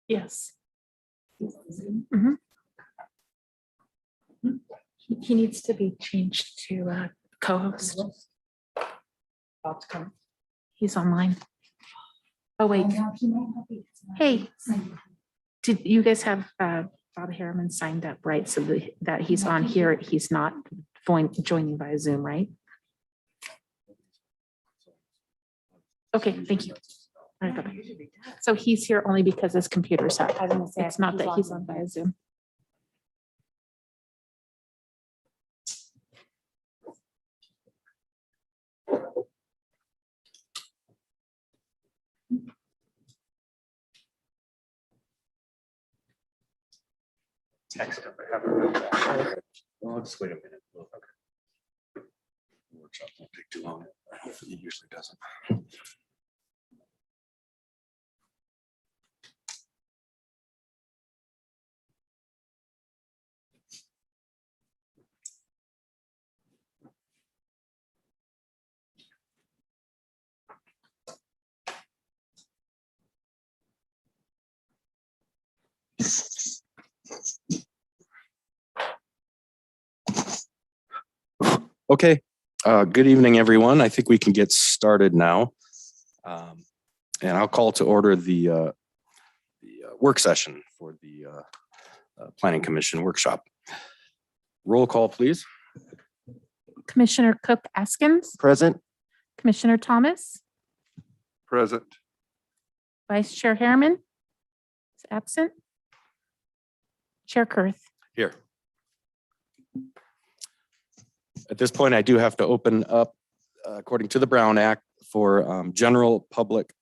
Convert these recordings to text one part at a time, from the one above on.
Yes. Mhm. He needs to be changed to co-host. He's online. Oh, wait. Hey, did you guys have Bob Harriman signed up, right? So that he's on here, he's not joining via Zoom, right? Okay, thank you. All right, bye-bye. So he's here only because his computer's up. It's not that he's on via Zoom. Text him. I haven't read that. Well, I'll just wait a minute. Okay. Workshop won't take too long. It usually doesn't. Okay, good evening, everyone. I think we can get started now. And I'll call to order the work session for the Planning Commission workshop. Roll call, please. Commissioner Cook Askins, Present. Commissioner Thomas, Present. Vice Chair Harriman is absent. Chair Kurth. Here. At this point, I do have to open up, according to the Brown Act, for general public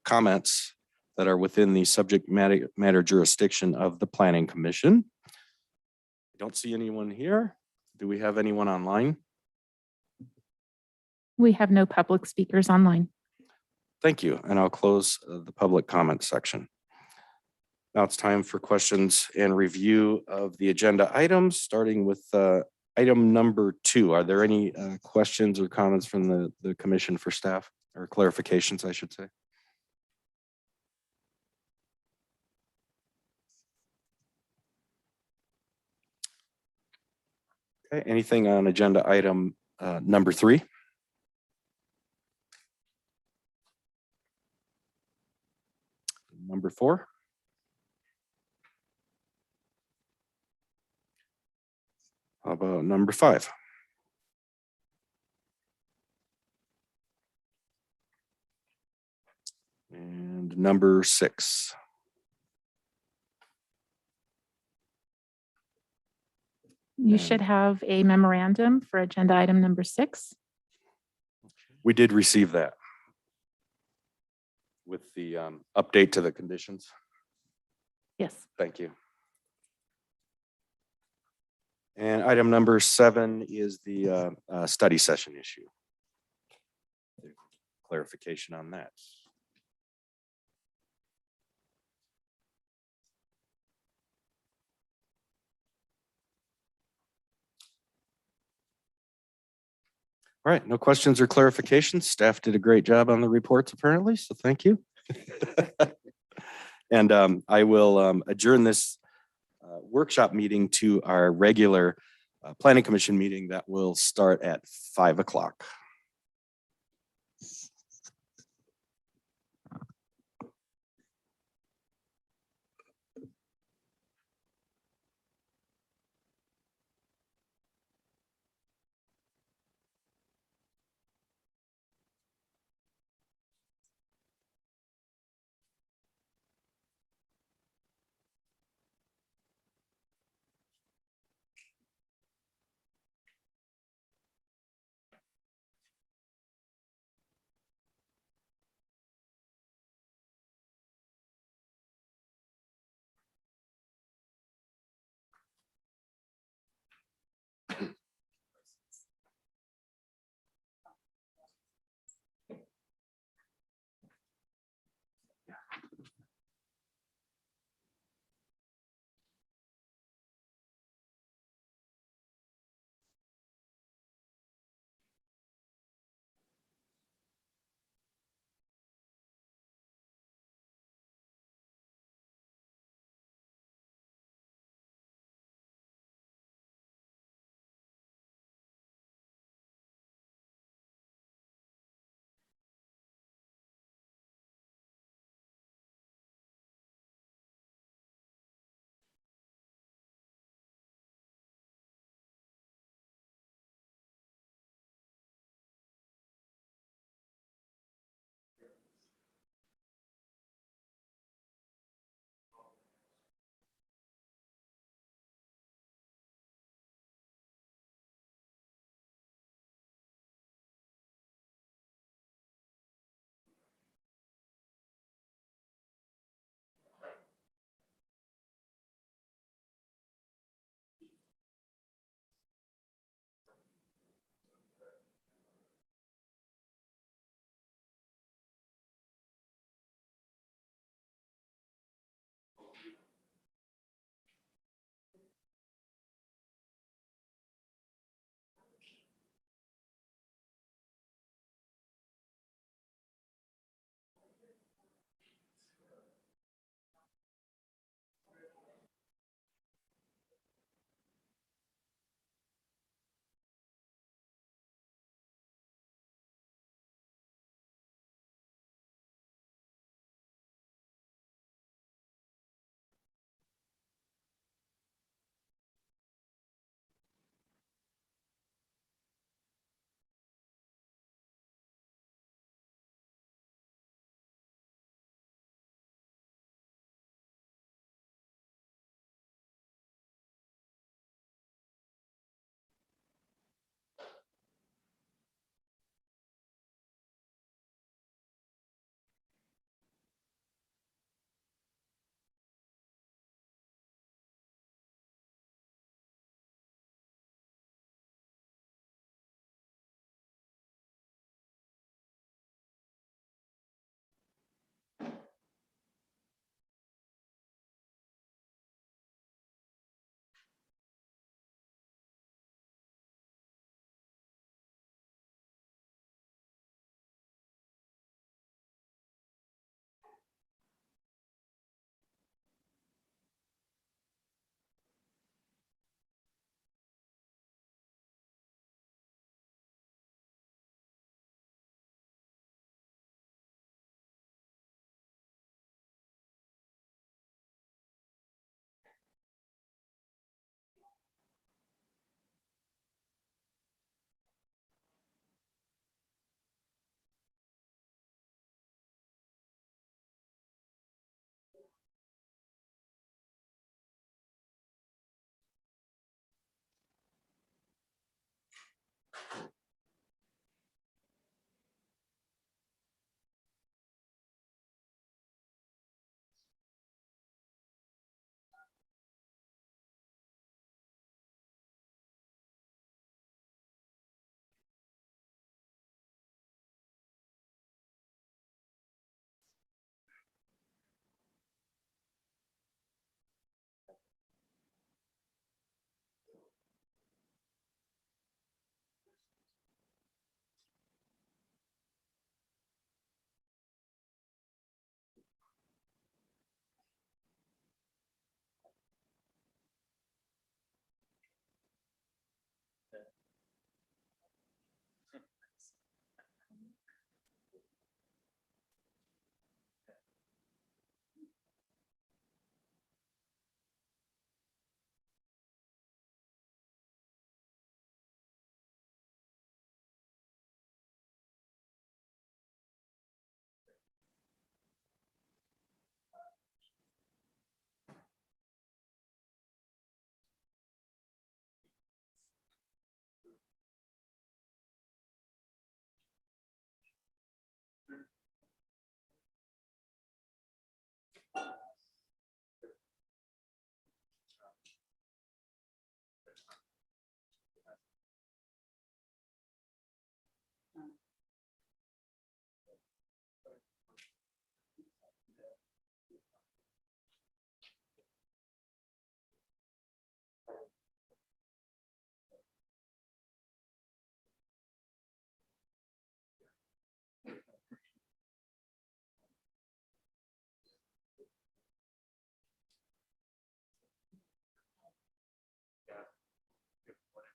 comments that are within the subject matter jurisdiction of the Planning Commission. I don't see anyone here. Do we have anyone online? We have no public speakers online. Thank you. And I'll close the public comment section. Now it's time for questions and review of the agenda items, starting with item number 2. Are there any questions or comments from the commission for staff, or clarifications, I should say? Okay, anything on agenda item number 3? Number 4? How about number 5? And number 6? You should have a memorandum for agenda item number 6. We did receive that with the update to the conditions. Yes. Thank you. And item number 7 is the study session issue. Clarification on that. All right, no questions or clarifications. Staff did a great job on the reports apparently, so thank you. And I will adjourn this workshop meeting to our regular Planning Commission meeting that will start at 5 o'clock.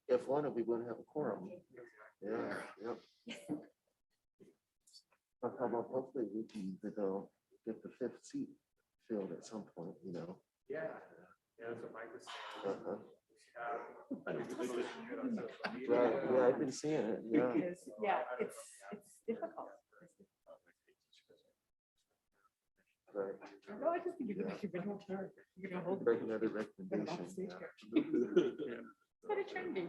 If one, we wouldn't have a quorum. Yeah, yep. But how about hopefully we can get the fifth seat filled at some point, you know? Yeah, that's what Mike was Uh-huh. saying. Right, yeah, I've been seeing it, yeah. Yeah, it's difficult. Right. No, I just think you're gonna hold. Break another recommendation. Yeah. What it can be.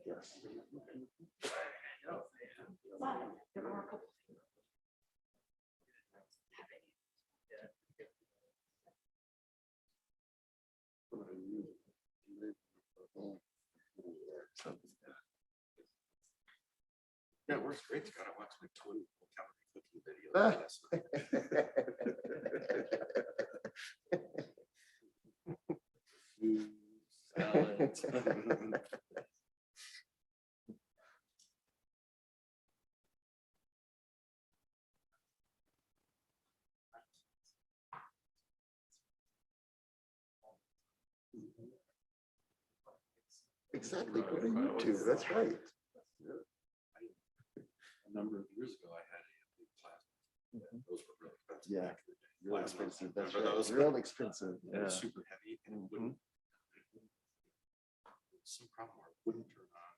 Yes. There are a couple. Yeah, it works great. Scott. I watched my twin cooking video. Exactly, put it on YouTube, that's right. number of years ago, I had a big plasma. Those were really expensive. Yeah. back in the day. Real Plasma. expensive. That's Remember right. those? Real expensive. And it Yeah. was super heavy and it wouldn't. Some problem where it wouldn't turn on.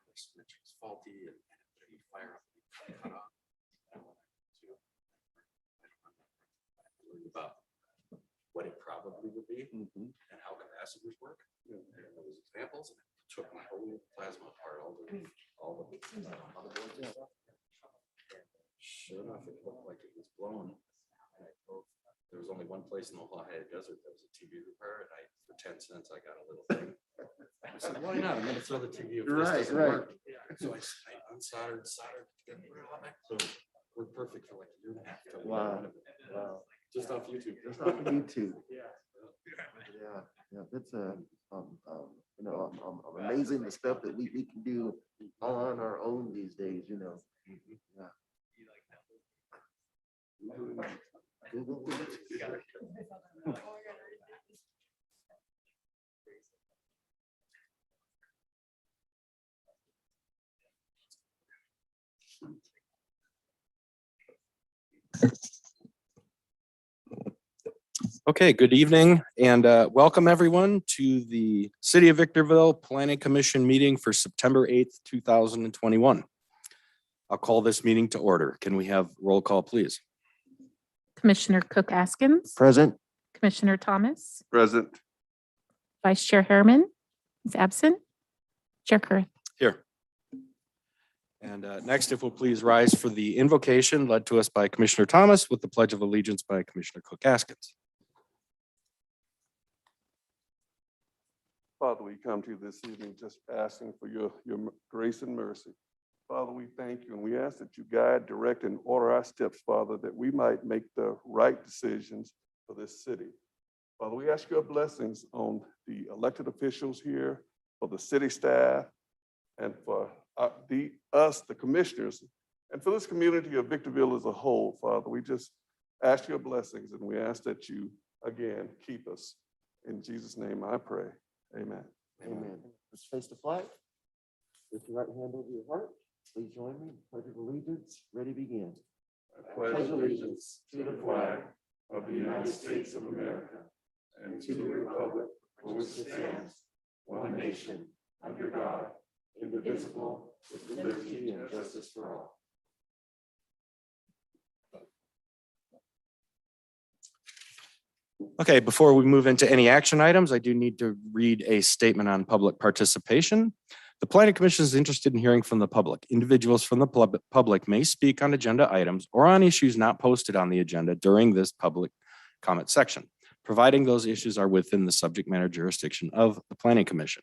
The switch was faulty and you fire up. and cut off. I learned about what it probably would be Mhm. and how capacitors work. And those examples, and it took my whole plasma apart, all the motherboards and stuff. And sure enough, it looked like it was blown. And I drove- There was only one place in the whole Ohio desert that was a TV repair, and for 10 cents, I got a little thing. I said, why not? I'm gonna throw the TV if this Right, doesn't right. work. So I unsoldered, soldered, so we're perfect for like a year and a half. till we got Wow. rid of it. Wow. Just off YouTube. Just off of YouTube. Yeah. Yeah, yeah, that's amazing the stuff that we can do on our own these days, you know. Yeah. Google it. Okay, good evening and welcome everyone to the City of Victorville Planning Commission meeting for September 8th, 2021. I'll call this meeting to order. Can we have roll call, please? Commissioner Cook Askins, Present. Commissioner Thomas, Present. Vice Chair Harriman is absent. Chair Kurth. Here. And next, if we'll please rise for the invocation led to us by Commissioner Thomas with the Pledge of Allegiance by Commissioner Cook Askins. Father, we come to you this evening just asking for your grace and mercy. Father, we thank you and we ask that you guide, direct, and order our steps, Father, that we might make the right decisions for this city. Father, we ask your blessings on the elected officials here, for the city staff, and for the commissioners, and for this community of Victorville as a whole, Father. We just ask your blessings and we ask that you, again, keep us. In Jesus' name I pray. Amen. Amen. Let's face the flag. Lift your right hand over your heart. Please join me. Pledge of allegiance. Ready, begin. I pledge allegiance to the flag of the United States of America and to the republic for which it stands, one nation, under God, indivisible, with liberty and justice for all. Okay, before we move into any action items, I do need to read a statement on public participation. The Planning Commission is interested in hearing from the public. Individuals from the public may speak on agenda items or on issues not posted on the agenda during this public comment section, providing those issues are within the subject matter jurisdiction of the Planning Commission.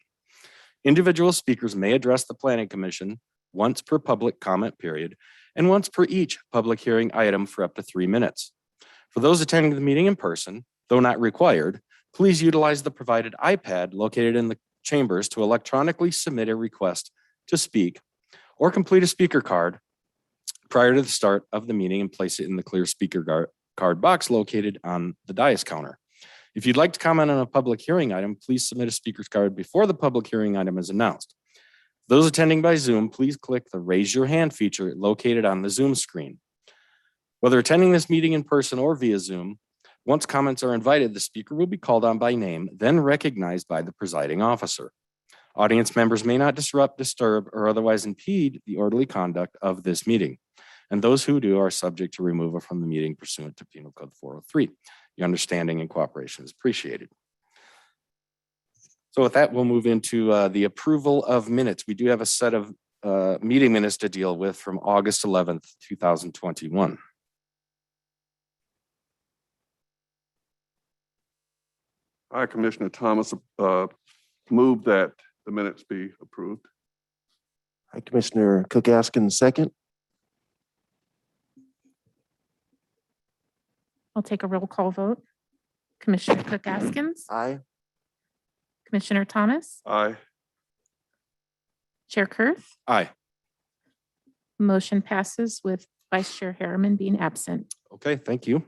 Individual speakers may address the Planning Commission once per public comment period and once per each public hearing item for up to 3 minutes. For those attending the meeting in person, though not required, please utilize the provided iPad located in the chambers to electronically submit a request to speak or complete a speaker card prior to the start of the meeting and place it in the clear speaker card box located on the dais counter. If you'd like to comment on a public hearing item, please submit a speaker's card before the public hearing item is announced. Those attending by Zoom, please click the raise your hand feature located on the Zoom screen. Whether attending this meeting in person or via Zoom, once comments are invited, the speaker will be called on by name, then recognized by the presiding officer. Audience members may not disrupt, disturb, or otherwise impede the orderly conduct of this meeting. And those who do are subject to removal from the meeting pursuant to Penal Code 403. Your understanding and cooperation is appreciated. So with that, we'll move into the approval of minutes. We do have a set of meeting minutes to deal with from August 11th, 2021. I, Commissioner Thomas, move that the minutes be approved. Hi, Commissioner Cook Askins, second. I'll take a roll call vote. Commissioner Cook Askins, Aye. Commissioner Thomas, Aye. Chair Kurth. Aye. Motion passes with Vice Chair Harriman being absent. Okay, thank you.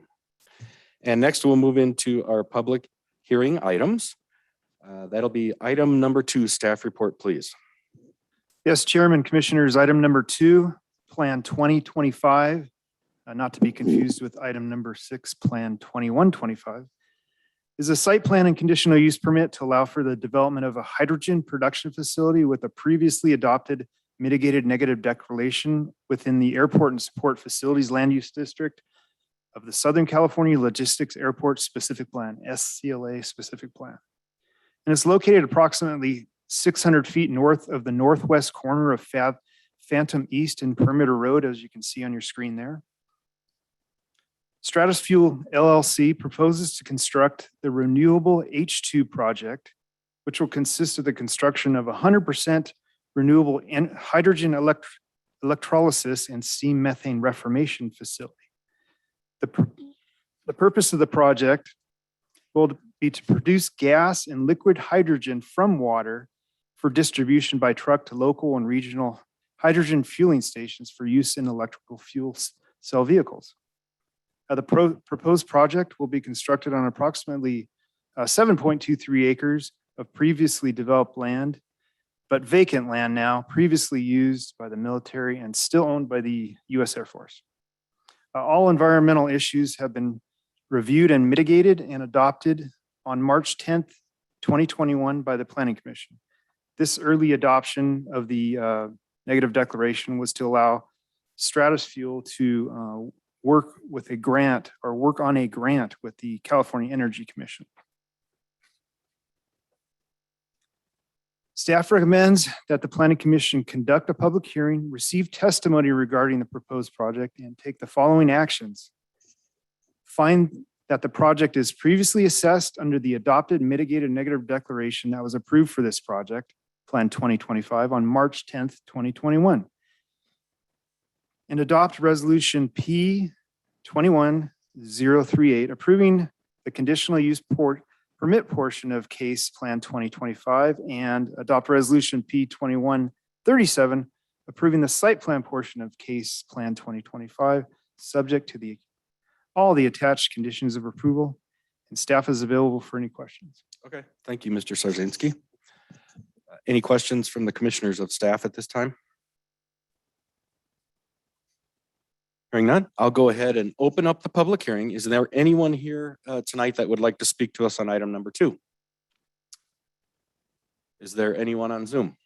And next we'll move into our public hearing items. That'll be item number 2, staff report, please. Yes, Chairman, Commissioners, item number 2, Plan 2025, not to be confused with item number 6, Plan 2125, is a site plan and conditional use permit to allow for the development of a hydrogen production facility with a previously adopted mitigated negative declaration within the Airport and Support Facilities Land Use District of the Southern California Logistics Airport Specific Plan, SCLA Specific Plan. And it's located approximately 600 feet north of the northwest corner of Phantom East and Perimeter Road, as you can see on your screen there. Stratus Fuel LLC proposes to construct the Renewable H2 project, which will consist of the construction of 100% renewable hydrogen electrolysis and steam methane reformation facility. The purpose of the project will be to produce gas and liquid hydrogen from water for distribution by truck to local and regional hydrogen fueling stations for use in electrical fuel cell vehicles. The proposed project will be constructed on approximately 7.23 acres of previously developed land, but vacant land now, previously used by the military and still owned by the U.S. Air Force. All environmental issues have been reviewed and mitigated and adopted on March 10th, 2021 by the Planning Commission. This early adoption of the negative declaration was to allow Stratus Fuel to work with a grant or work on a grant with the California Energy Commission. Staff recommends that the Planning Commission conduct a public hearing, receive testimony regarding the proposed project, and take the following actions. Find that the project is previously assessed under the adopted mitigated negative declaration that was approved for this project, Plan 2025, on March 10th, 2021. And adopt Resolution P 21038, approving the conditional use permit portion of Case Plan 2025, and adopt Resolution P 2137, approving the site plan portion of Case Plan 2025, subject to all the attached conditions of approval, and staff is available for any questions. Okay, thank you, Mr. Sarzinski. Any questions from the commissioners of staff at this time? Hearing none, I'll go ahead and open up the public hearing. Is there anyone here tonight that would like to speak to us on item number 2? Is there anyone on Zoom?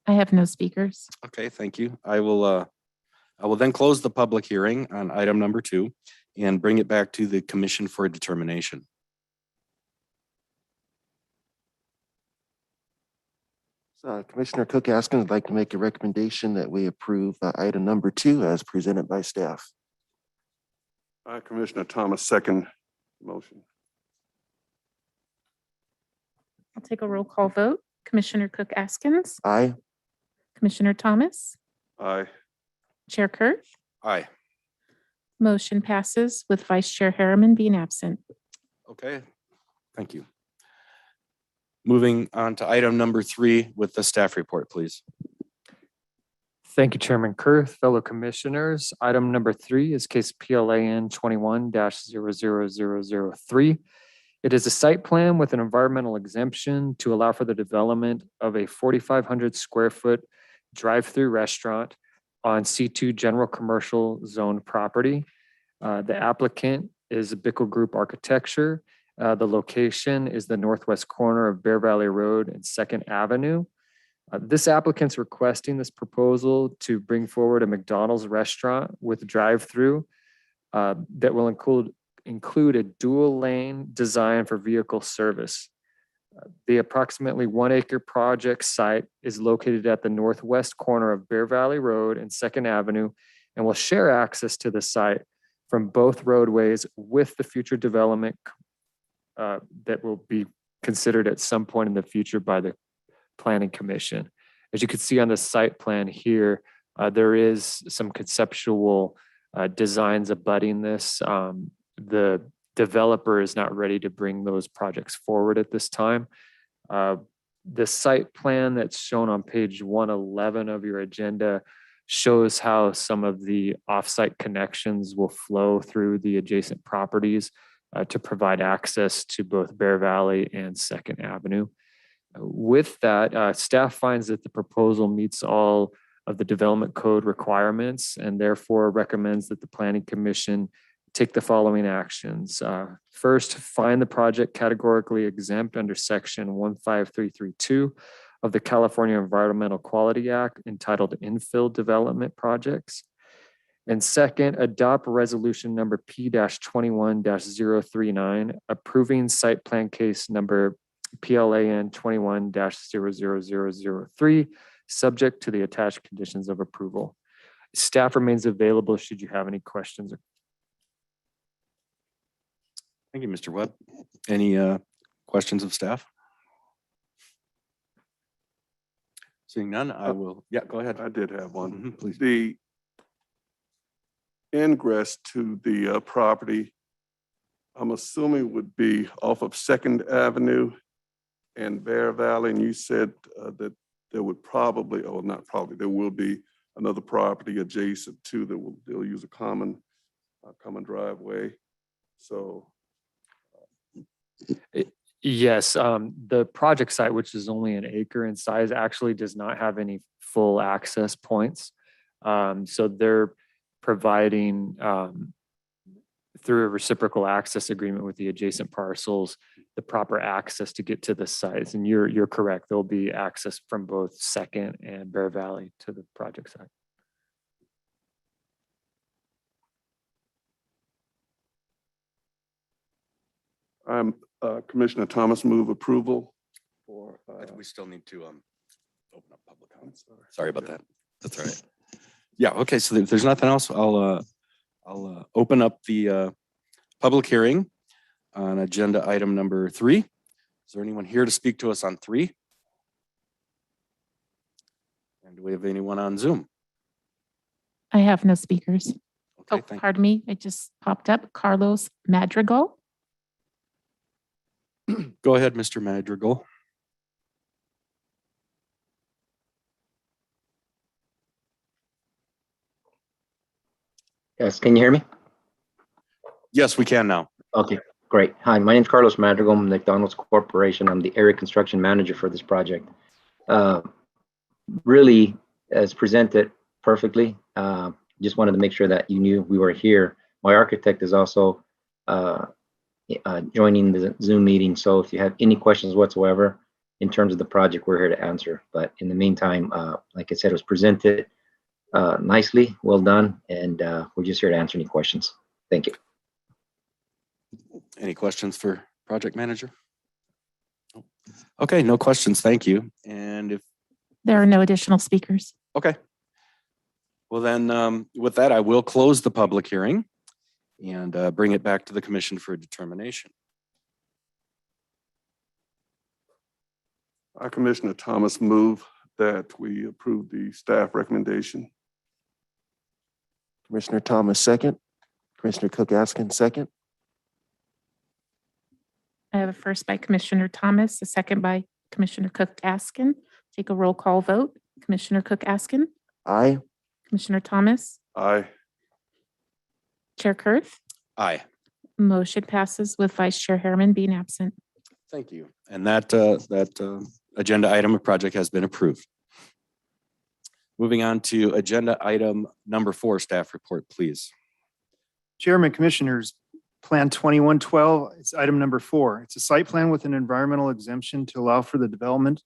I have no speakers. Okay, thank you. I will then close the public hearing on item number 2 and bring it back to the commission for a determination. Commissioner Cook Askins would like to make a recommendation that we approve item number 2 as presented by staff. Commissioner Thomas, second motion. I'll take a roll call vote. Commissioner Cook Askins, Aye. Commissioner Thomas, Aye. Chair Kurth. Aye. Motion passes with Vice Chair Harriman being absent. Okay, thank you. Moving on to item number 3 with the staff report, please. Thank you, Chairman Kurth. Fellow commissioners, item number 3 is case PLAN 21-00003. It is a site plan with an environmental exemption to allow for the development of a 4,500 square foot drive-through restaurant on C2 General Commercial Zone property. The applicant is Bickle Group Architecture. The location is the northwest corner of Bear Valley Road and 2nd Avenue. This applicant's requesting this proposal to bring forward a McDonald's restaurant with drive-through that will include a dual lane design for vehicle service. The approximately 1 acre project site is located at the northwest corner of Bear Valley Road and 2nd Avenue and will share access to the site from both roadways with the future development that will be considered at some point in the future by the Planning Commission. As you can see on the site plan here, there is some conceptual designs abutting this. The developer is not ready to bring those projects forward at this time. The site plan that's shown on page 111 of your agenda shows how some of the offsite connections will flow through the adjacent properties to provide access to both Bear Valley and 2nd Avenue. With that, staff finds that the proposal meets all of the development code requirements and therefore recommends that the planning commission take the following actions. First, find the project categorically exempt under section 15332 of the California Environmental Quality Act entitled Infill Development Projects. And second, adopt resolution number P-21-039, approving site plan case number PLAN 21-00003, subject to the attached conditions of approval. Staff remains available should you have any questions. Thank you, Mr. Webb. Any questions of staff? Seeing none, I will, yeah, go ahead. I did have one. Mhm, please. The ingress to the property, I'm assuming would be off of Second Avenue and Bear Valley, and you said that there would probably, or not probably, there will be another property adjacent to that they'll use a common driveway. So Yes, the project site, which is only an acre in size, actually does not have any full access points. So they're providing through a reciprocal access agreement with the adjacent parcels, the proper access to get to the sites. And you're correct. There'll be access from both Second and Bear Valley to the project site. I'm Commissioner Thomas, move approval for. We still need to open up public comments. Sorry about that. That's all right. Yeah, okay, so if there's nothing else, I'll open up the public hearing on agenda item number 3. Is there anyone here to speak to us on 3? And do we have anyone on Zoom? I have no speakers. Okay, Oh, thank pardon me. It just popped up. Carlos Madrigal. Go ahead, Mr. Madrigal. Yes, can you hear me? Yes, we can now. Okay, great. Hi, my name is Carlos Madrigal, I'm McDonald's Corporation. I'm the area construction manager for this project. Really, as presented perfectly. Just wanted to make sure that you knew we were here. My architect is also joining the Zoom meeting. So if you have any questions whatsoever in terms of the project, we're here to answer. But in the meantime, like I said, it was presented nicely, well done, and we're just here to answer any questions. Thank you. Any questions for project manager? Okay, no questions. Thank you. And if, There are no additional speakers. okay. Well, then with that, I will close the public hearing and bring it back to the commission for a determination. I, Commissioner Thomas, move that we approve the staff recommendation. Commissioner Thomas, second. Commissioner Cook Askin, second. I have a first by Commissioner Thomas, a second by Commissioner Cook Askin. Take a roll call vote. Commissioner Cook Askin, Aye. Commissioner Thomas, Aye. Chair Kurth. Aye. Motion passes with Vice Chair Harriman being absent. Thank you. And that agenda item of project has been approved. Moving on to agenda item number 4, staff report, please. Chairman, Commissioners, Plan 2112, it's item number 4. It's a site plan with an environmental exemption to allow for the development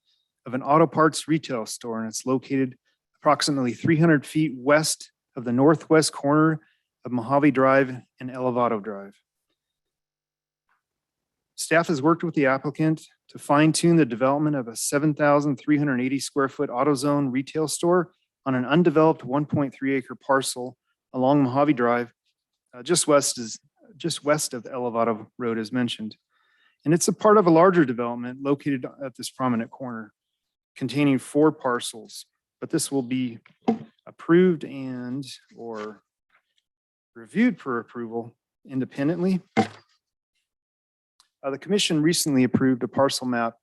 of an auto parts retail store, and it's located approximately 300 feet west of the northwest corner of Mojave Drive and Elevado Drive. Staff has worked with the applicant to fine tune the development of a 7,380 square foot AutoZone retail store on an undeveloped 1.3 acre parcel along Mojave Drive, just west of Elevado Road as mentioned. And it's a part of a larger development located at this prominent corner containing 4 parcels, but this will be approved and or reviewed for approval independently. The commission recently approved a parcel map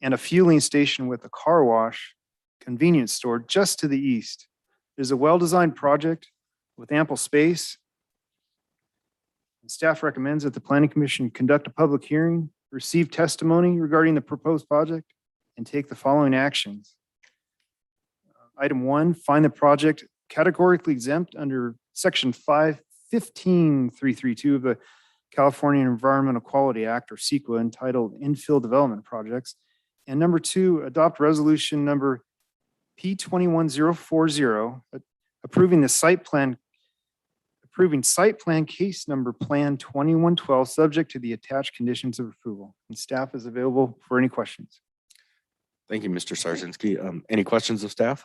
and a fueling station with a car wash convenience store just to the east. It is a well-designed project with ample space. Staff recommends that the planning commission conduct a public hearing, receive testimony regarding the proposed project, and take the following actions. Item 1, find the project categorically exempt under section 515.332 of the California Environmental Quality Act, or CEQA, entitled Infill Development Projects. And number 2, adopt resolution number P21040, approving site plan case number Plan 2112, subject to the attached conditions of approval. And staff is available for any questions. Thank you, Mr. Sarzinski. Any questions of staff?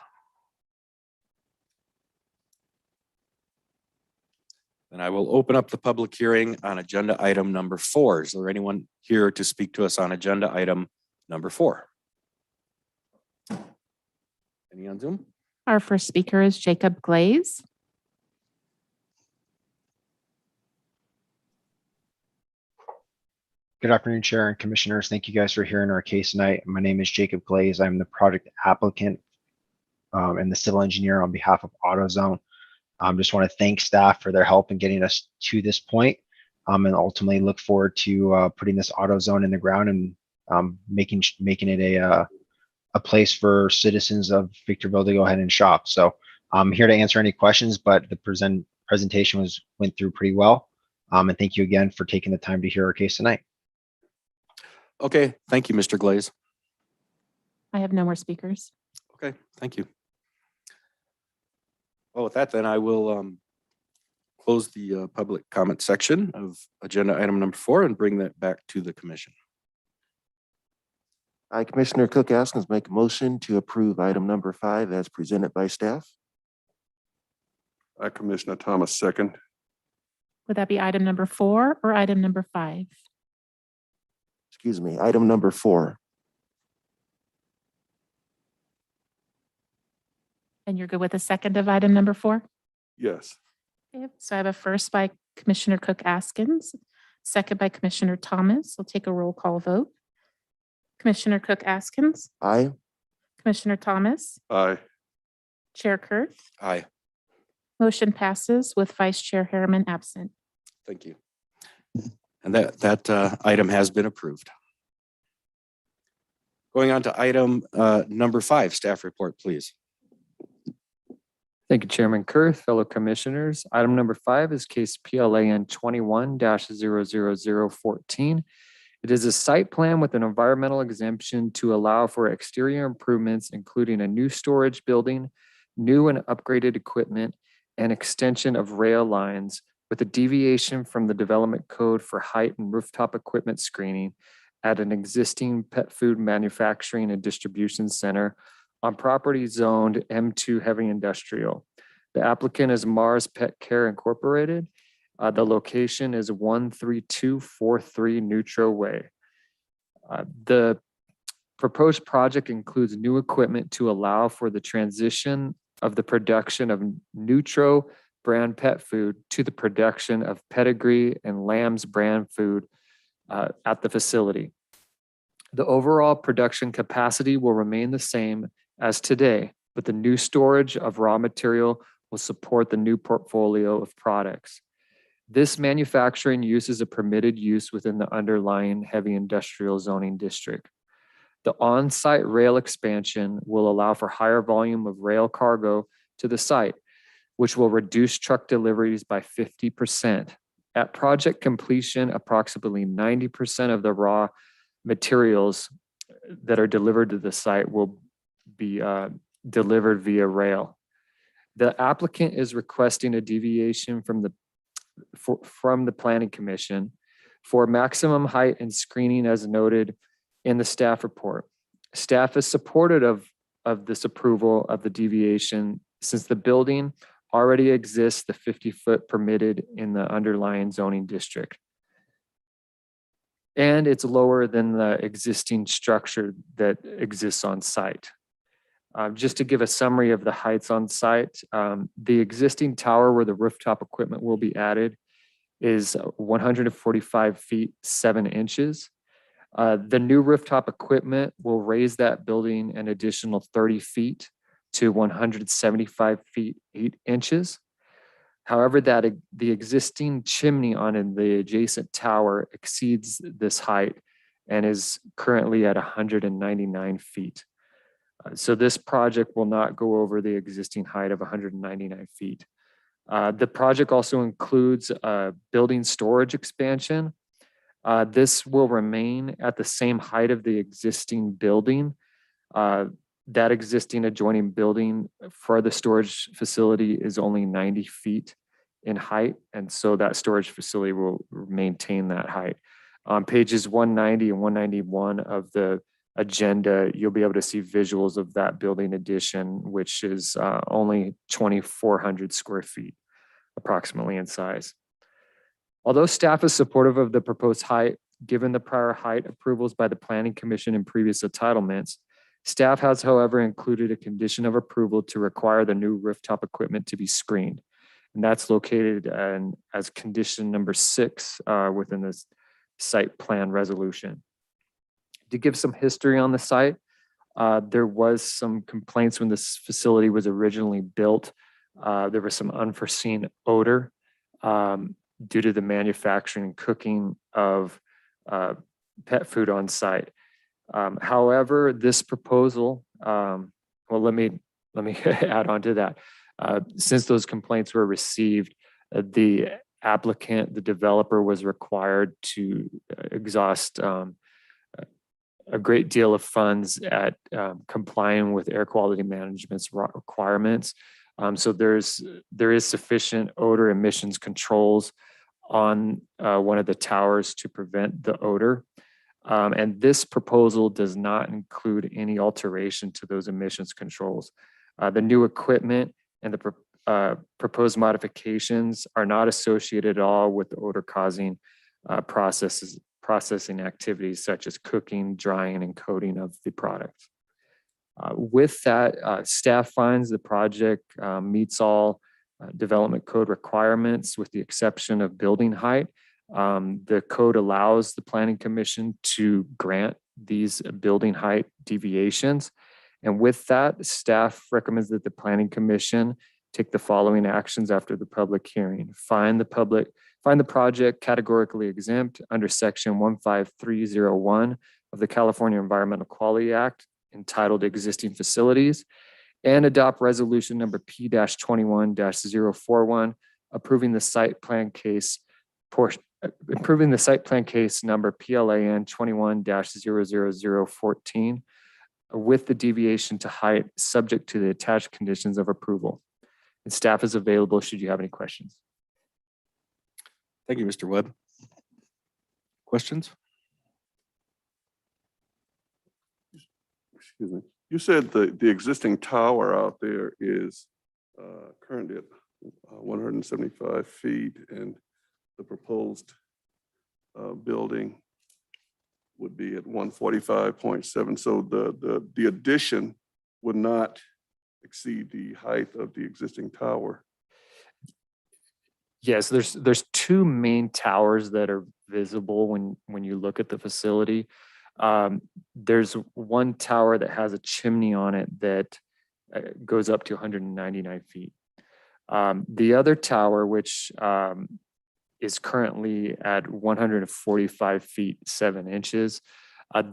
Then I will open up the public hearing on agenda item number 4. Is there anyone here to speak to us on agenda item number 4? Any on Zoom? Our first speaker is Jacob Glaze. Good afternoon, Chair and Commissioners. Thank you guys for hearing our case tonight. My name is Jacob Glaze. I'm the project applicant and the civil engineer on behalf of AutoZone. Just want to thank staff for their help in getting us to this point, and ultimately look forward to putting this AutoZone in the ground and making it a place for citizens of Victorville to go ahead and shop. So I'm here to answer any questions, but the presentation went through pretty well. And thank you again for taking the time to hear our case tonight. Okay, thank you, Mr. Glaze. I have no more speakers. Okay, thank you. Well, with that, then I will close the public comment section of agenda item number 4 and bring that back to the commission. I, Commissioner Cook Askins, make a motion to approve item number 5 as presented by staff. I, Commissioner Thomas, second. Would that be item number 4 or item number 5? Excuse me, item number 4. And you're good with the second of item number 4? Yes. Okay, so I have a first by Commissioner Cook Askins, second by Commissioner Thomas. We'll take a roll call vote. Commissioner Cook Askins, Aye. Commissioner Thomas, Aye. Chair Kurth. Aye, Motion passes with Vice Chair Harriman absent. thank you. And that item has been approved. Going on to item number 5, staff report, please. Thank you, Chairman Kurth, fellow commissioners. Item number 5 is case PLAN 21-00014. It is a site plan with an environmental exemption to allow for exterior improvements, including a new storage building, new and upgraded equipment, and extension of rail lines with a deviation from the development code for height and rooftop equipment screening at an existing pet food manufacturing and distribution center on property zoned M2 heavy industrial. The applicant is Mars Pet Care Incorporated. The location is 13243 Neutro Way. The proposed project includes new equipment to allow for the transition of the production of Neutro brand pet food to the production of Pedigree and Lamb's brand food at the facility. The overall production capacity will remain the same as today, but the new storage of raw material will support the new portfolio of products. This manufacturing use is a permitted use within the underlying heavy industrial zoning district. The on-site rail expansion will allow for higher volume of rail cargo to the site, which will reduce truck deliveries by 50%. At project completion, approximately 90% of the raw materials that are delivered to the site will be delivered via rail. The applicant is requesting a deviation from the Planning Commission for maximum height and screening as noted in the staff report. Staff is supportive of this approval of the deviation since the building already exists the 50-foot permitted in the underlying zoning district. And it's lower than the existing structure that exists on site. Just to give a summary of the heights on site, the existing tower where the rooftop equipment will be added is 145 feet, 7 inches. The new rooftop equipment will raise that building an additional 30 feet to 175 feet, 8 inches. However, the existing chimney on the adjacent tower exceeds this height and is currently at 199 feet. So this project will not go over the existing height of 199 feet. The project also includes a building storage expansion. This will remain at the same height of the existing building. That existing adjoining building for the storage facility is only 90 feet in height. And so that storage facility will maintain that height. On pages 190 and 191 of the agenda, you'll be able to see visuals of that building addition, which is only 2,400 square feet approximately in size. Although staff is supportive of the proposed height, given the prior height approvals by the Planning Commission and previous entitlements, staff has, however, included a condition of approval to require the new rooftop equipment to be screened. And that's located as condition number 6 within this site plan resolution. To give some history on the site, there was some complaints when this facility was originally built. There was some unforeseen odor due to the manufacturing and cooking of pet food on site. However, this proposal, well, let me add on to that. Since those complaints were received, the applicant, the developer, was required to exhaust a great deal of funds at complying with air quality management's requirements. So there is sufficient odor emissions controls on one of the towers to prevent the odor. And this proposal does not include any alteration to those emissions controls. The new equipment and the proposed modifications are not associated at all with the odor causing processing activities such as cooking, drying, and coating of the product. With that, staff finds the project meets all development code requirements with the exception of building height. The code allows the Planning Commission to grant these building height deviations. And with that, staff recommends that the Planning Commission take the following actions after the public hearing. Find the project categorically exempt under section 15301 of the California Environmental Quality Act entitled Existing Facilities, and adopt resolution number P-21-041 approving the site plan case number PLAN 21-00014 with the deviation to height subject to the attached conditions of approval. And staff is available should you have any questions. Thank you, Mr. Webb. Questions? Excuse me. You said the existing tower out there is currently at 175 feet and the proposed building would be at 145.7. So the addition would not exceed the height of the existing tower. Yes, there's 2 main towers that are visible when you look at the facility. There's one tower that has a chimney on it that goes up to 199 feet. The other tower, which is currently at 145 feet 7 inches,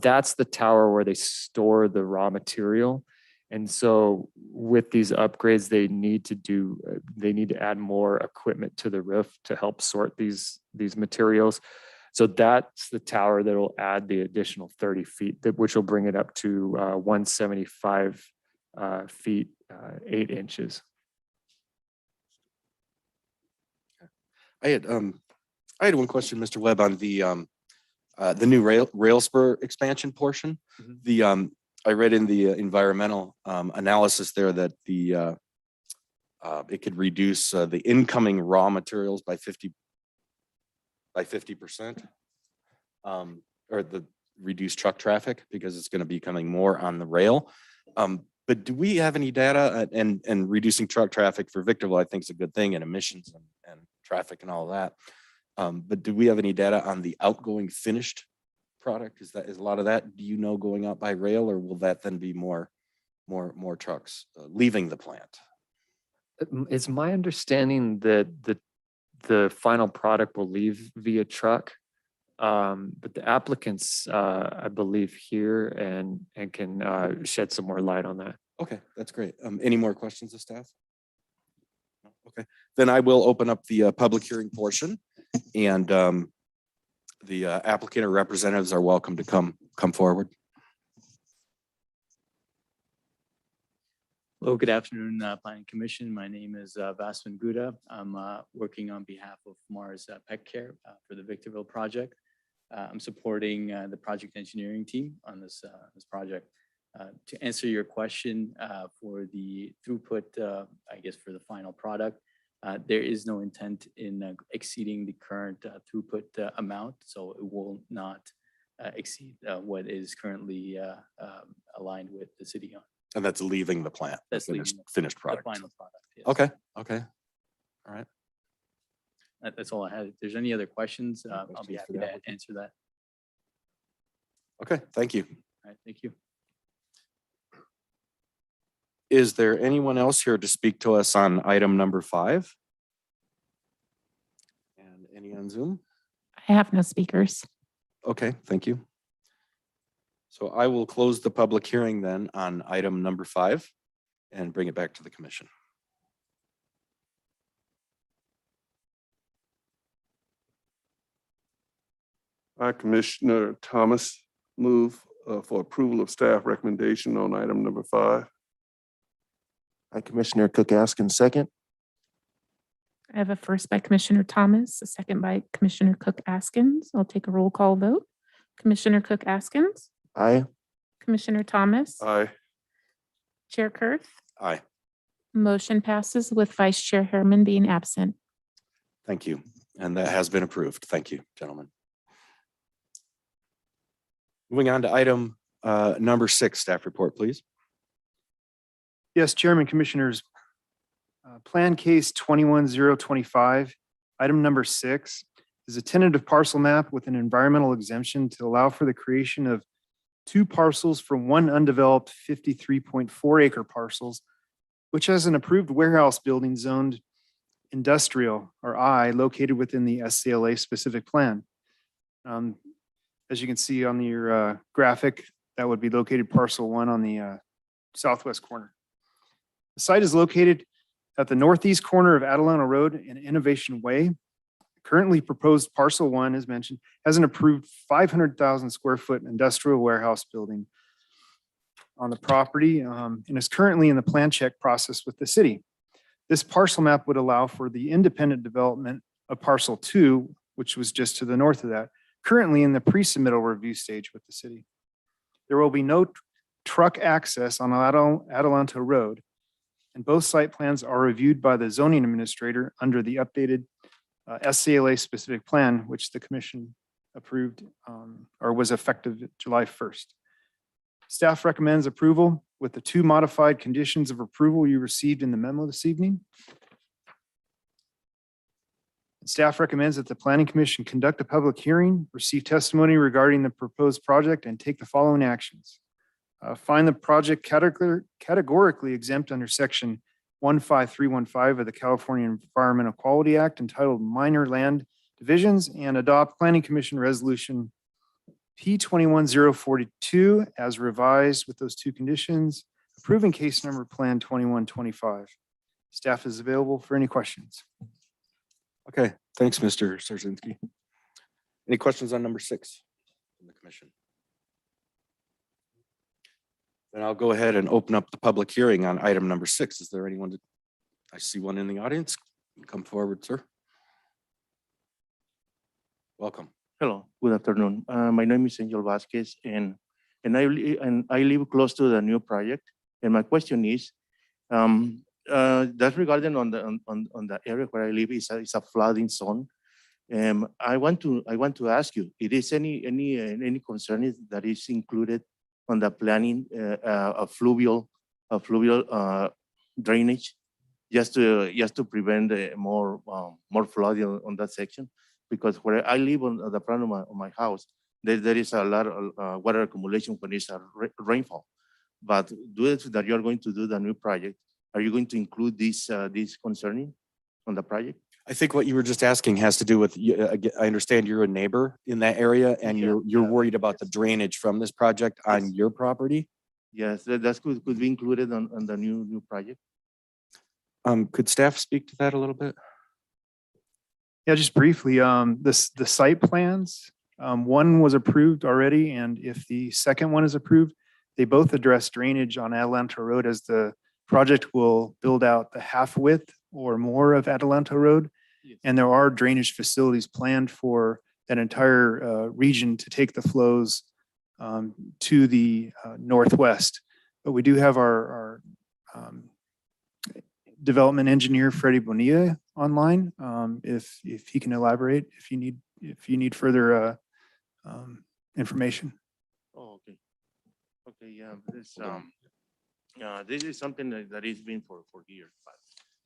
that's the tower where they store the raw material. And so with these upgrades, they need to add more equipment to the roof to help sort these materials. So that's the tower that will add the additional 30 feet, which will bring it up to 175 feet 8 inches. I had one question, Mr. Webb, on the new rail spur expansion portion. Mhm. I read in the environmental analysis there that it could reduce the incoming raw materials by 50%, or the reduced truck traffic because it's going to be coming more on the rail. But do we have any data and reducing truck traffic for Victorville, I think is a good thing, and emissions and traffic and all that. But do we have any data on the outgoing finished product? Is a lot of that, do you know, going out by rail, or will that then be more trucks leaving the plant? It's my understanding that the final product will leave via truck. But the applicants, I believe here and can shed some more light on that. Okay, that's great. Any more questions of staff? No? Okay, then I will open up the public hearing portion, and the applicant or representatives are welcome to come forward. Hello, good afternoon, Planning Commission. My name is Vaswan Guda. I'm working on behalf of Mars Pet Care for the Victorville project. I'm supporting the project engineering team on this project. To answer your question for the throughput, I guess for the final product, there is no intent in exceeding the current throughput amount, so it will not exceed what is currently aligned with the city on. And that's leaving the plant. That's finished leaving finished the product. final product. Yes. Okay, okay. All right. That's all I had. If there's any other questions, I'll be questions for happy the to applicant? answer that. Okay, thank you. All right, thank you. Is there anyone else here to speak to us on item number 5? And any on Zoom? I have no speakers. Okay, thank you. So I will close the public hearing then on item number 5 and bring it back to the commission. I, Commissioner Thomas, move for approval of staff recommendation on item number 5. I, Commissioner Cook Askin, second. I have a first by Commissioner Thomas, a second by Commissioner Cook Askins. I'll take a roll call vote. Commissioner Cook Askins, Aye. Commissioner Thomas, Aye. Chair Kurth. Aye, Motion passes with Vice Chair Harriman being absent. thank you. And that has been approved. Thank you, gentlemen. Moving on to item number 6, staff report, please. Yes, Chairman, Commissioners. Plan Case 21025, item number 6 is a tentative parcel map with an environmental exemption to allow for the creation of 2 parcels from 1 undeveloped 53.4 acre parcels, which has an approved warehouse building zoned industrial, or I, located within the SCLA specific plan. As you can see on your graphic, that would be located parcel 1 on the southwest corner. The site is located at the northeast corner of Adelano Road and Innovation Way. Currently proposed parcel 1, as mentioned, has an approved 500,000 square foot industrial warehouse building on the property and is currently in the plan check process with the city. This parcel map would allow for the independent development of parcel 2, which was just to the north of that, currently in the pre-submittal review stage with the city. There will be no truck access on Adelanto Road, and both site plans are reviewed by the zoning administrator under the updated SCLA specific plan, which the commission approved or was effective July 1st. Staff recommends approval with the 2 modified conditions of approval you received in the memo this evening. Staff recommends that the Planning Commission conduct a public hearing, receive testimony regarding the proposed project, and take the following actions. Find the project categorically exempt under section 15315 of the California Environmental Quality Act entitled Minor Land Divisions, and adopt Planning Commission Resolution P21042 as revised with those 2 conditions, approving case number Plan 2125. Staff is available for any questions. Okay, thanks, Mr. Sarzinski. Any questions on number 6 from the commission? Then I'll go ahead and open up the public hearing on item number 6. Is there anyone I see one in the audience? Come forward, sir. Welcome. Hello, good afternoon. My name is Angel Vasquez, and I live close to the new project. And my question is, that's regarding on the area where I live is a flooding zone. I want to ask you, it is any concern that is included on the planning of fluvial drainage, just to prevent more flooding on that section? Because where I live on the front of my house, there is a lot of water accumulation when it's a rainfall. But due to that you're going to do the new project, are you going to include this concerning on the project? I think what you were just asking has to do with, I understand you're a neighbor in that area and Yeah, you're yeah. worried about the drainage from this project on Yes. your property? Yes, that could be included on the new project. Could staff speak to that a little bit? Yeah, just briefly, the site plans, one was approved already, and if the second one is approved, they both address drainage on Adelanto Road as the project will build out the half width or more of Adelanto Road. And there are drainage facilities planned for that entire region to take the flows to the northwest. But we do have our development engineer, Freddie Bonilla, online. If he can elaborate, if you need further information. Oh, okay. Okay, yeah, this is something that is been for years, but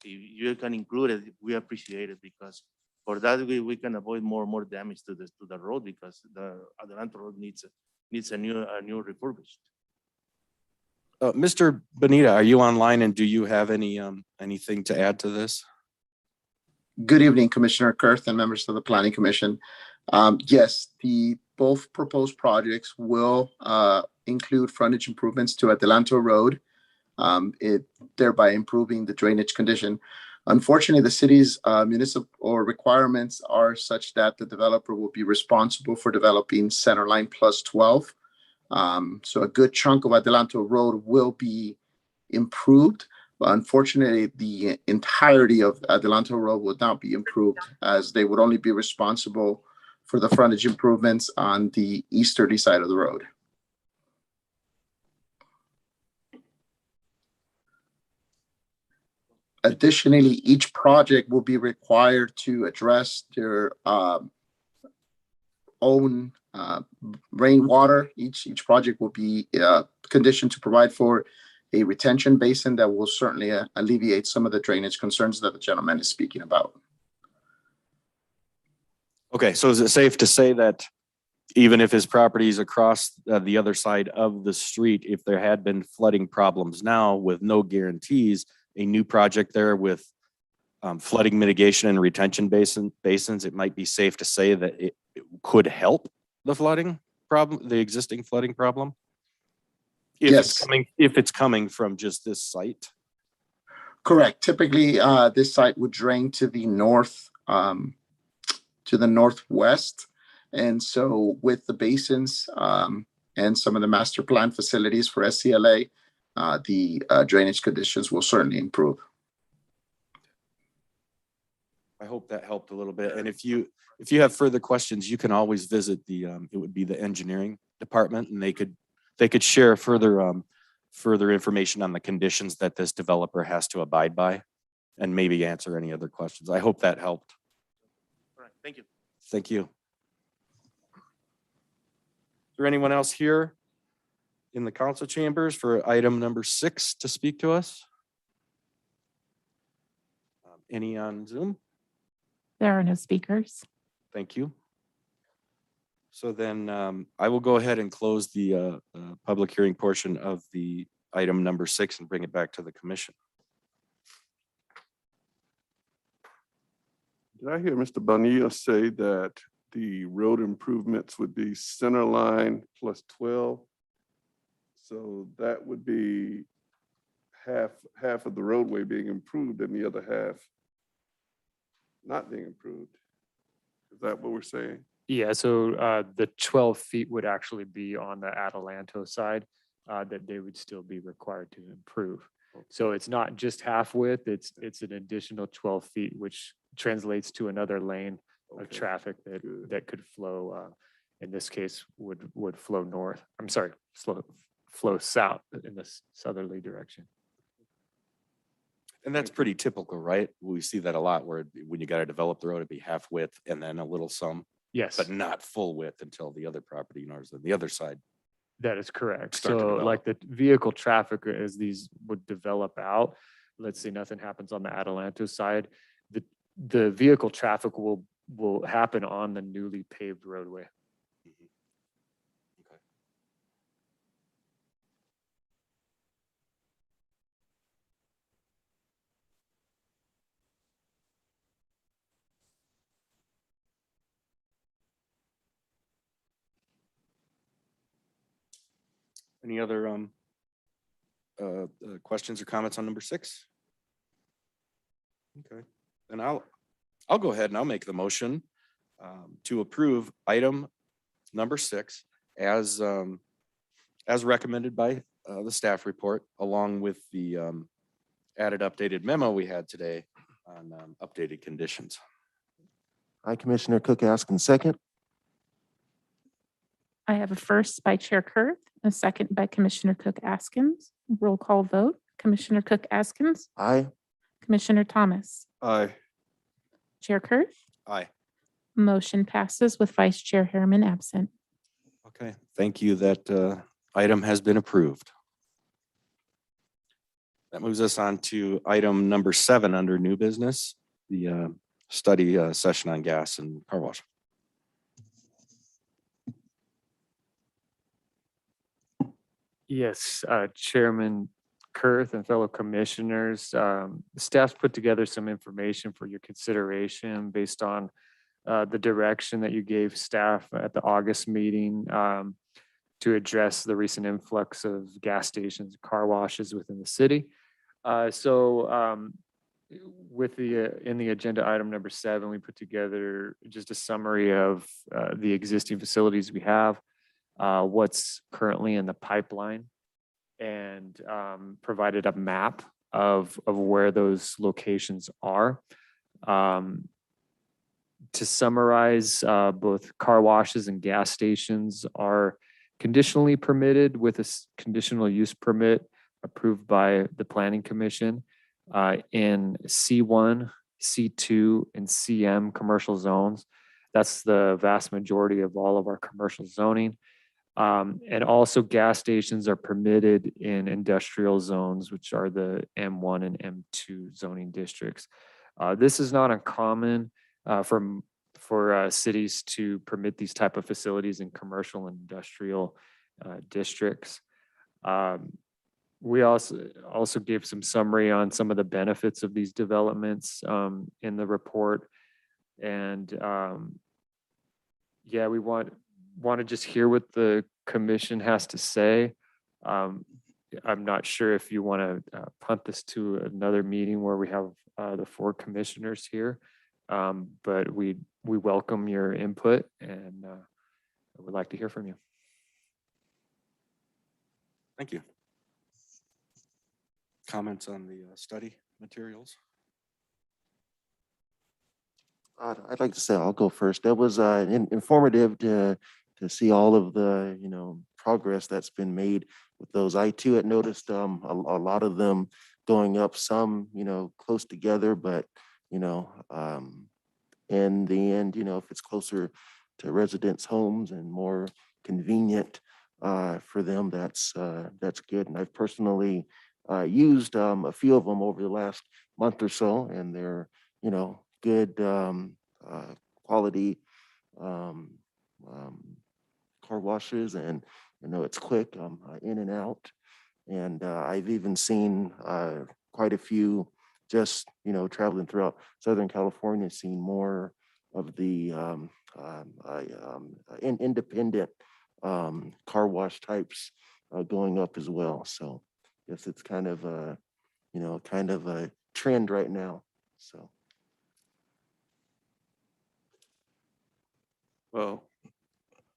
if you can include it, we appreciate it because for that we can avoid more damage to the road because the Adelanto Road needs a new refurbished. Mr. Bonita, are you online and do you have anything to add to this? Good evening, Commissioner Kurth and members of the Planning Commission. Yes, both proposed projects will include frontage improvements to Adelanto Road, thereby improving the drainage condition. Unfortunately, the city's municipal requirements are such that the developer will be responsible for developing Centerline plus 12. So a good chunk of Adelanto Road will be improved. But unfortunately, the entirety of Adelanto Road would not be improved as they would only be responsible for the frontage improvements on the easterly side of the road. Additionally, each project will be required to address their own rainwater. Each project will be conditioned to provide for a retention basin that will certainly alleviate some of the drainage concerns that the gentleman is speaking about. Okay, so is it safe to say that even if his property is across the other side of the street, if there had been flooding problems now with no guarantees, a new project there with flooding mitigation and retention basins, it might be safe to say that it could help the flooding problem, the existing flooding problem? Yes. If it's coming from just this site? Correct. Typically, this site would drain to the northwest. And so with the basins and some of the master plan facilities for SCLA, the drainage conditions will certainly improve. I hope that helped a little bit. And if you have further questions, you can always visit it would be the engineering department, and they could share further information on the conditions that this developer has to abide by and maybe answer any other questions. I hope that helped. All right, thank you. Thank you. Is there anyone else here in the council chambers for item number 6 to speak to us? Any on Zoom? There are no speakers. Thank you. So then I will go ahead and close the public hearing portion of the item number 6 and bring it back to the commission. Did I hear Mr. Bonilla say that the road improvements would be center line plus 12? So that would be half of the roadway being improved and the other half not being improved. Is that what we're saying? Yeah, so the 12 feet would actually be on the Adelanto side that they would still be required to improve. So it's not just half width, it's an additional 12 feet, which translates to another lane of Okay. traffic Good. that could flow, in this case, would flow north. I'm sorry, flow south in the southerly direction. And that's pretty typical, right? We see that a lot where when you got to develop the road, it'd be half width and then a little some, Yes, but not full width until the other property owners on the other side. that is correct. Start to So develop. like the vehicle traffic as these would develop out, let's say nothing happens on the Adelanto side, the vehicle traffic will happen on the newly paved roadway. Any other questions or comments on number 6? Okay, then I'll go ahead and I'll make the motion to approve item number 6 as recommended by the staff report, along with the added updated memo we had today on updated conditions. I, Commissioner Cook, Askins, second. I have a first by Chair Kurth, a second by Commissioner Cook Askins. Roll call vote. Commissioner Cook Askins, Aye. Commissioner Thomas, Aye. Chair Kurth. Aye. Motion passes with Vice Chair Harriman absent. Okay, thank you. That item has been approved. That moves us on to item number 7 under new business, the study session on gas and car wash. Yes, Chairman Kurth and fellow commissioners, staff's put together some information for your consideration based on the direction that you gave staff at the August meeting to address the recent influx of gas stations, car washes within the city. With in the agenda item number 7, we put together just a summary of the existing facilities we have, what's currently in the pipeline, and provided a map of where those locations are. To summarize, both car washes and gas stations are conditionally permitted with a conditional use permit approved by the Planning Commission in C1, C2, and CM commercial zones. That's the vast majority of all of our commercial zoning. And also gas stations are permitted in industrial zones, which are the M1 and M2 zoning districts. This is not uncommon for cities to permit these type of facilities in commercial and industrial districts. We also gave some summary on some of the benefits of these developments in the report. And yeah, we want to just hear what the commission has to say. I'm not sure if you want to punt this to another meeting where we have the 4 commissioners here, but we welcome your input and I would like to hear from you. Thank you. Comments on the study materials? I'd like to say I'll go first. That was informative to see all of the progress that's been made with those. I too had noticed a lot of them going up, some close together, but in the end, if it's closer to residents' homes and more convenient for them, that's good. And I've personally used a few of them over the last month or so, and they're good quality car washes, and it's quick, in and out. And I've even seen quite a few just traveling throughout Southern California, seeing more of the independent car wash types going up as well. So yes, it's kind of a trend right now. So. Well,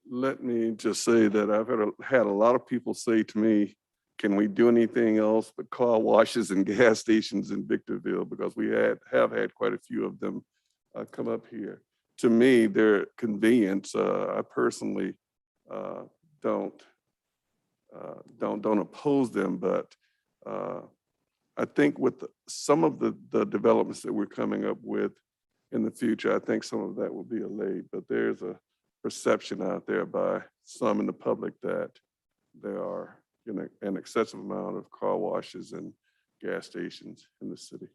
let me just say that I've had a lot of people say to me, can we do anything else but car washes and gas stations in Victorville? Because we have had quite a few of them come up here. To me, their convenience, I personally don't oppose them, but I think with some of the developments that we're coming up with in the future, I think some of that will be allayed, but there's a perception out there by some in the public that there are an excessive amount of car washes and gas stations in the city.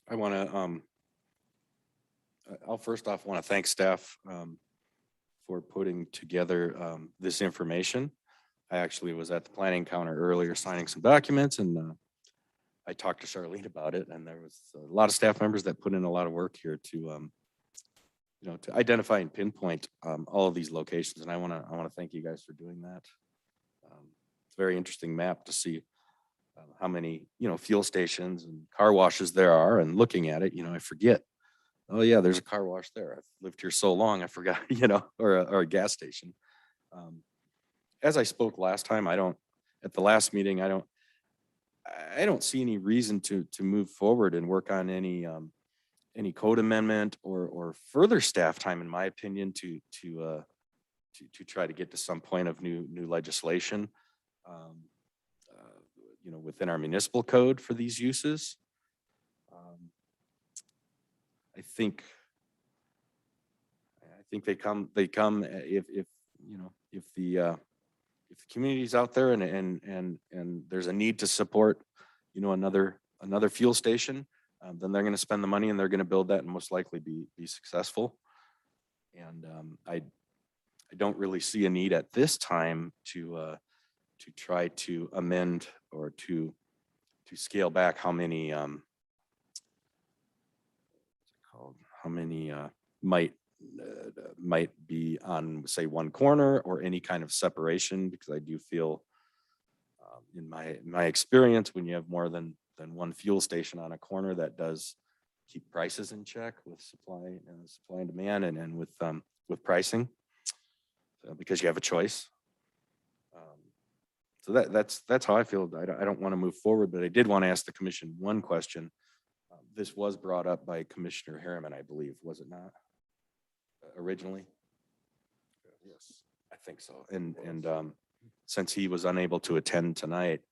I want to, I'll first off want to thank staff for putting together this information. I actually was at the planning counter earlier signing some documents, and I talked to Charlene about it, and there was a lot of staff members that put in a lot of work here to, you know, to identify and pinpoint all of these locations. And I want to thank you guys for doing that. It's a very interesting map to see how many, you know, fuel stations and car washes there are. And looking at it, you know, I forget, oh yeah, there's a car wash there. I've lived here so long, I forgot, you know, or a gas station. As I spoke last time, at the last meeting, I don't see any reason to move forward and work on any code amendment or further staff time, in my opinion, to try to get to some point of new legislation, you know, within our municipal code for these uses. I think they come if you know, if the community's out there and there's a need to support, you know, another fuel station, then they're going to spend the money and they're going to build that and most likely be successful. And I don't really see a need at this time to try to amend or to scale back how many might be on, say, one corner or any kind of separation, because I do feel in my experience, when you have more than one fuel station on a corner, that does keep prices in check with supply and demand and with pricing, because you have a choice. So that's how I feel. I don't want to move forward, but I did want to ask the commission one question. This was brought up by Commissioner Harriman, I believe, was it not? Originally? Yes, I think so. And since he was unable to attend tonight,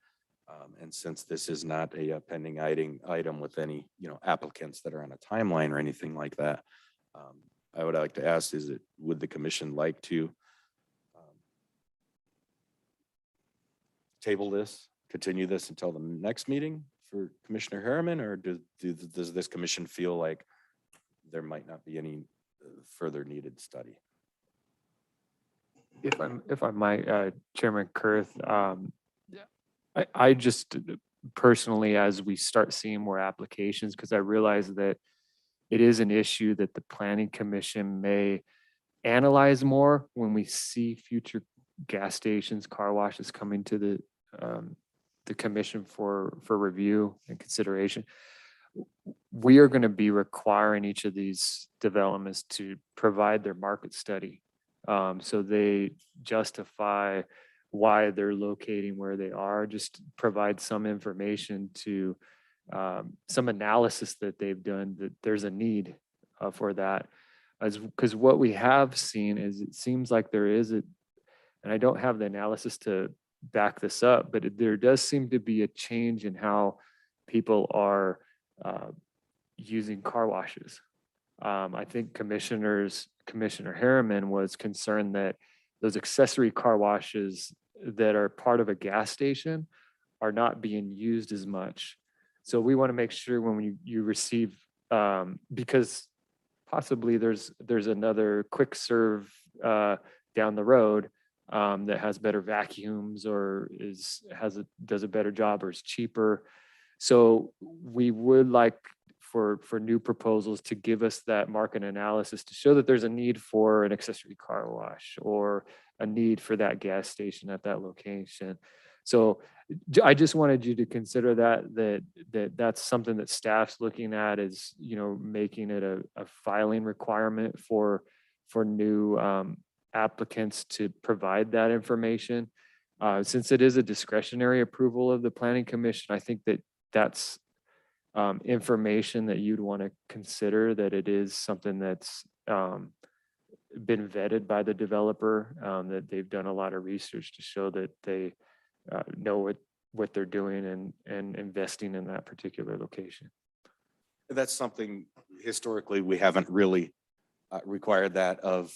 and since this is not a pending item with any, you know, applicants that are on a timeline or anything like that, I would like to ask, would the commission like to table this, continue this until the next meeting for Commissioner Harriman, or does this commission feel like there might not be any further needed study? If I might, Chairman Kurth, I just personally, as we start seeing more applications, because I realize that it is an issue that the Planning Commission may analyze more when we see future gas stations, car washes coming to the commission for review and consideration. We are going to be requiring each of these developments to provide their market study. So they justify why they're locating where they are, just provide some information to some analysis that they've done, that there's a need for that. Because what we have seen is, it seems like there is and I don't have the analysis to back this up, but there does seem to be a change in how people are using car washes. I think Commissioner Harriman was concerned that those accessory car washes that are part of a gas station are not being used as much. So we want to make sure when you receive, because possibly there's another quick serve down the road that has better vacuums or does a better job or is cheaper. So we would like for new proposals to give us that market analysis to show that there's a need for an accessory car wash or a need for that gas station at that location. So I just wanted you to consider that's something that staff's looking at, is, you know, making it a filing requirement for new applicants to provide that information. Since it is a discretionary approval of the Planning Commission, I think that's information that you'd want to consider, that it is something that's been vetted by the developer, that they've done a lot of research to show that they know what they're doing and investing in that particular location. That's something historically we haven't really required that of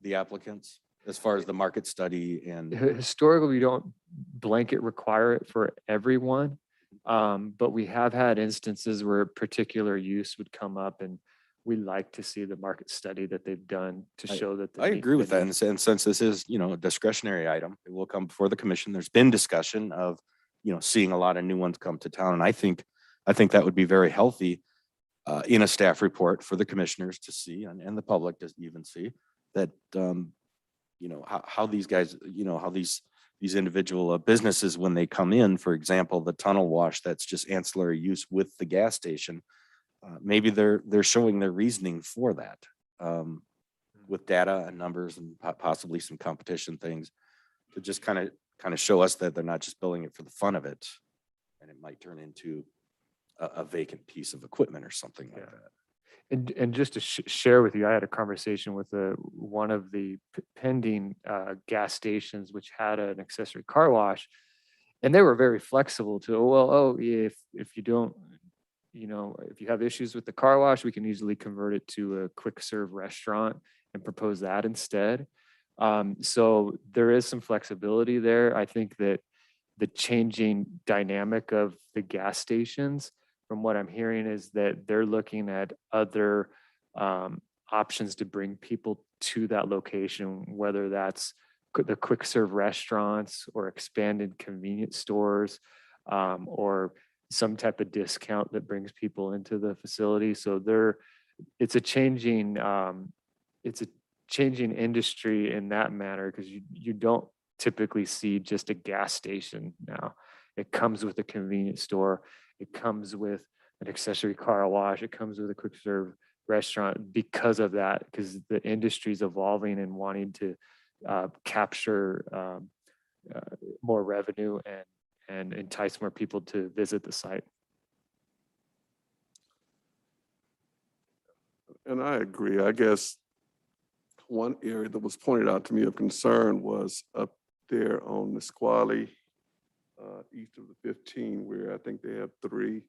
the applicants, as far as the market study. And Historically, we don't blanket require it for everyone. But we have had instances where a particular use would come up, and we like to see the market study that they've done to show that. I agree with that. And since this is, you know, a discretionary item, it will come before the commission. There's been discussion of seeing a lot of new ones come to town. And I think that would be very healthy in a staff report for the commissioners to see and the public to even see that, how these guys, how these individual businesses, when they come in, for example, the tunnel wash, that's just ancillary use with the gas station. Maybe they're showing their reasoning for that with data and numbers and possibly some competition things to just kind of show us that they're not just building it for the fun of it, and it might turn into a vacant piece of equipment or something like that. And just to share with you, I had a conversation with one of the pending gas stations, which had an accessory car wash, and they were very flexible to, if you don't, if you have issues with the car wash, we can easily convert it to a quick serve restaurant and propose that instead. So there is some flexibility there. I think that the changing dynamic of the gas stations, from what I'm hearing, is that they're looking at other options to bring people to that location, whether that's the quick serve restaurants or expanded convenience stores, or some type of discount that brings people into the facility. So it's a changing industry in that manner, because you don't typically see just a gas station now. It comes with a convenience store. It comes with an accessory car wash. It comes with a quick serve restaurant because of that, because the industry is evolving and wanting to capture more revenue and entice more people to visit the site. And I agree. I guess one area that was pointed out to me of concern was up there on Nisqually, east of the 15, where I think they have 3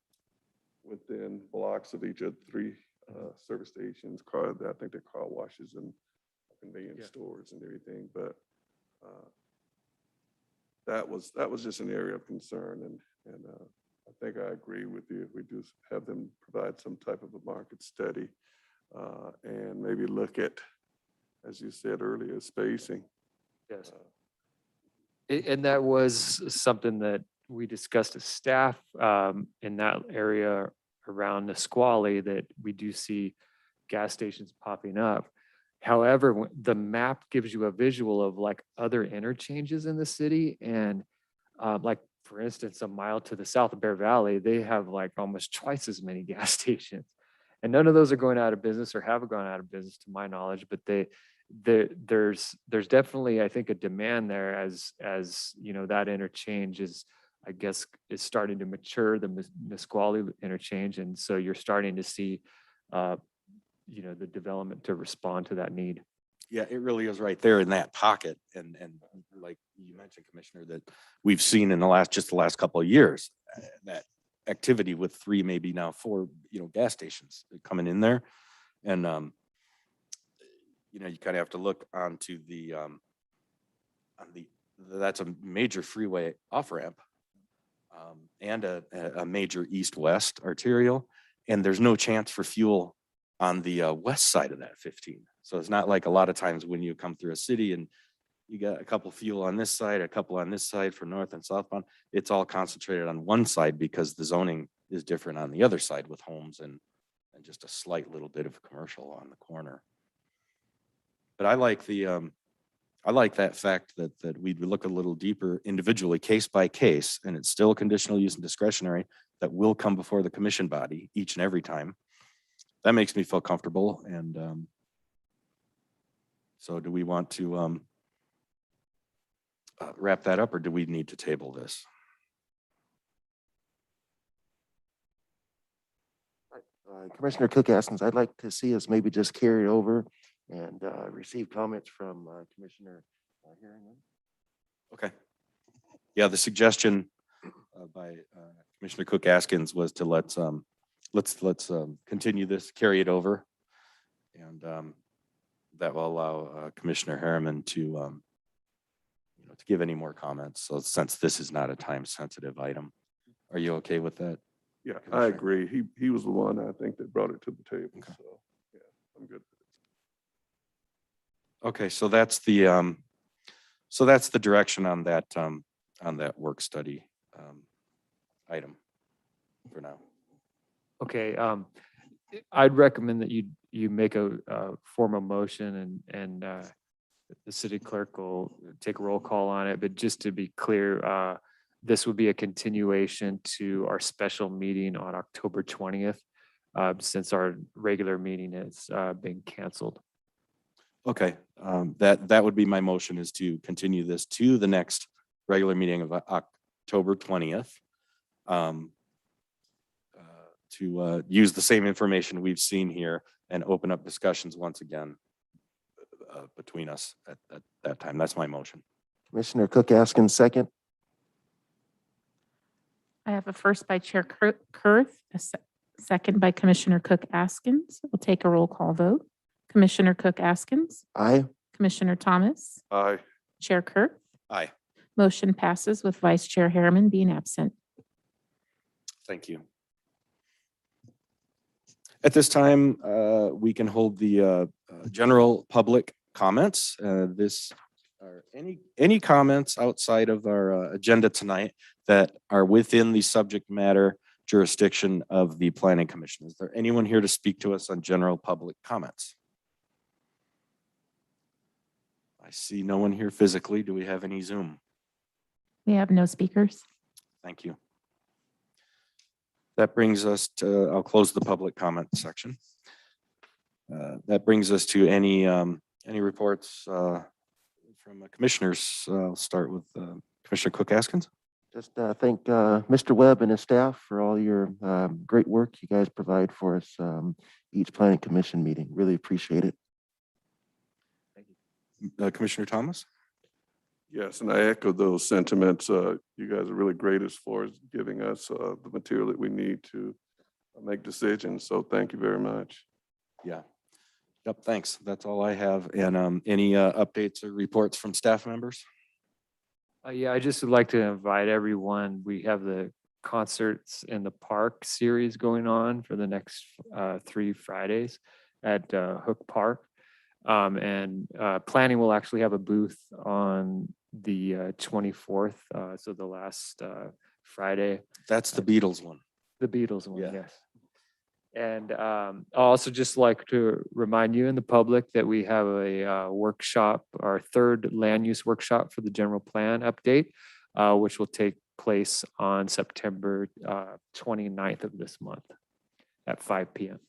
within blocks of each of 3 service stations, I think they're car washes and convenience stores and everything. But that was just an area of concern, and I think I agree with you. If we do have them provide some type of a market study and maybe look at, as you said earlier, spacing. Yes. And that was something that we discussed as staff in that area around Nisqually, that we do see gas stations popping up. However, the map gives you a visual of like other interchanges in the city. And like, for instance, a mile to the south of Bear Valley, they have like almost twice as many gas stations. And none of those are going out of business or have gone out of business to my knowledge, but there's definitely, I think, a demand there as that interchange is, I guess, is starting to mature, the Nisqually interchange. And so you're starting to see, the development to respond to that need. Yeah, it really is right there in that pocket. And like you mentioned, Commissioner, that we've seen in the last couple of years, that activity with 3, maybe now 4, gas stations coming in there. And, you kind of have to look onto that's a major freeway off ramp and a major east-west arterial. And there's no chance for fuel on the west side of that 15. So it's not like a lot of times when you come through a city and you got a couple fuel on this side, a couple on this side for north and southbound. It's all concentrated on one side because the zoning is different on the other side with homes and just a slight little bit of commercial on the corner. But I like that fact that we look a little deeper individually, case by case, and it's still conditional use and discretionary that will come before the commission body each and every time. That makes me feel comfortable. And so do we want to wrap that up, or do we need to table this? Commissioner Cook Askins, I'd like to see us maybe just carry it over and receive comments from Commissioner Harriman. Okay. Yeah, the suggestion by Commissioner Cook Askins was to let's continue this, carry it over, and that will allow Commissioner Harriman to give any more comments. So since this is not a time-sensitive item, are you okay with that? Yeah, I agree. He was the one, I think, that brought it to the table. Okay. So, yeah, I'm good. Okay, so that's the direction on that work study. item for now. Okay, I'd recommend that you make a formal motion and the city clerk will take a roll call on it, but just to be clear, this would be a continuation to our special meeting on October 20th, since our regular meeting has been canceled. Okay, that would be my motion, is to continue this to the next regular meeting of October 20th. To use the same information we've seen here and open up discussions once again between us at that time. That's my motion. Commissioner Cook Askins, second. I have a first by Chair Kurth, a second by Commissioner Cook Askins. We'll take a roll call vote. Commissioner Cook Askins, Aye. Commissioner Thomas, Aye. Chair Kurth. Aye. Motion passes with Vice Chair Harriman being absent. Thank you. At this time, we can hold the general public comments. Are any comments outside of our agenda tonight that are within the subject matter jurisdiction of the Planning Commission? Is there anyone here to speak to us on general public comments? I see no one here physically. Do we have any Zoom? We have no speakers. Thank you. That brings us to, I'll close the public comment section. That brings us to any reports from commissioners. I'll start with Commissioner Cook Askins. Just thank Mr. Webb and his staff for all your great work you guys provide for us each planning commission meeting. Really appreciate it. Commissioner Thomas. Yes, and I echo those sentiments. You guys are really great as far as giving us the material that we need to make decisions. So thank you very much. Yeah. Yep, thanks. That's all I have. And any updates or reports from staff members? Yeah, I just would like to invite everyone. We have the Concerts in the Park series going on for the next 3 Fridays at Hook Park. And planning will actually have a booth on the 24th, so the last Friday. That's the Beatles one. The Beatles one, Yeah. yes. And I'll also just like to remind you and the public that we have a workshop, our 3rd land use workshop for the general plan update, which will take place on September 29th of this month at 5 p.m.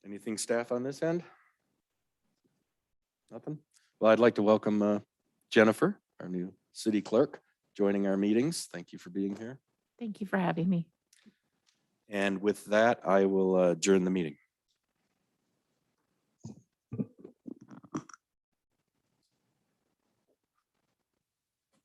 Anything staff on this end? Nothing? Well, I'd like to welcome Jennifer, our new city clerk, joining our meetings. Thank you for being here. Thank you for having me. And with that, I will adjourn the meeting.